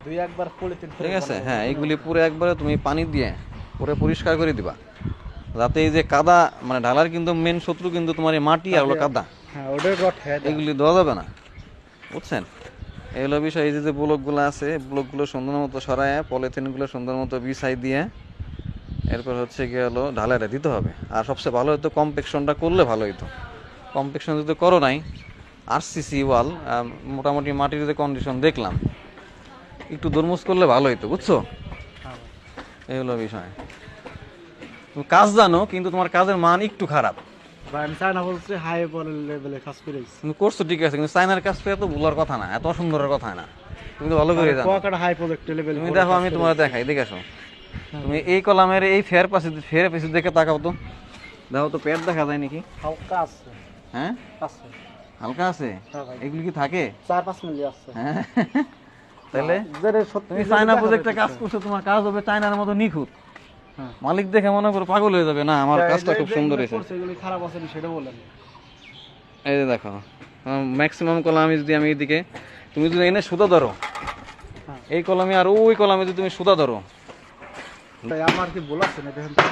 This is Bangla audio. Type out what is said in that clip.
দুই একবার পলিথিন ঠিক আছে। হ্যাঁ, এইগুলি পুরো একবারে তুমি পানি দিয়ে পুরো পরিষ্কার করে দিবা, যাতে এই যে কাদা মানে ঢালার কিন্তু মেন শত্রু কিন্তু তোমার এই মাটি আর হলো কাদা। হ্যাঁ, ওটার রড এগুলি দেওয়া যাবে না, বুঝছেন? এই হলো বিষয়। এই যে ব্লকগুলো আছে, ব্লকগুলো সুন্দর মতো সরায় পলিথিনগুলো সুন্দর মতো বিছাই দিয়ে এরপর হচ্ছে গিয়ে হলো ঢালাইটা দিতে হবে। আর সবচেয়ে ভালো হতো কম্পেকশনটা করলে ভালো হতো। কম্পেকশন যদি করো নাই, আরসিসি ওয়াল মোটামুটি মাটির যে কন্ডিশন দেখলাম, একটু দরমুজ করলে ভালো হতো, বুঝছো? এই হলো বিষয়। তুমি কাজ জানো, কিন্তু তোমার কাজের মান একটু খারাপ। আমি চায়না বলছি হাই লেভেলে কাজ করেছি। তুমি করছো ঠিক আছে, কিন্তু চাইনার কাজ তো এত ভুলার কথা না, এত সুন্দরের কথা না। তুমি তো ভালো করে জানো। Kuakata high project level. তুমি দেখো, আমি তোমার দেখাই, দেখে আসো। তুমি এই কলামের এই ফেয়ার পিছু দেখে তাকাও তো, দেখো তো পেট দেখা যায় নাকি? হালকা আছে। হ্যাঁ, আছে। হালকা আছে। হ্যাঁ ভাই। এগুলি কি থাকে? 4-5 মিলি আছে। হ্যাঁ, তাহলে সত্যি তুমি চায়না প্রজেক্টে কাজ করছো, তোমার কাজ হবে চায়নার মতো নিখুঁত। হ্যাঁ। মালিক দেখে মনে করো পাগল হয়ে যাবে, না আমার কাজটা খুব সুন্দর হয়েছে। এগুলি খারাপ আছে সেটা বলেন। এই যে দেখো, ম্যাক্সিমাম কলামে যদি আমি এইদিকে, তুমি যদি এনে সুতা ধরো, এই কলামে আর ওই কলামে যদি তুমি সুতা ধরো, আমার কি ভুল আছে না দেখেন তো?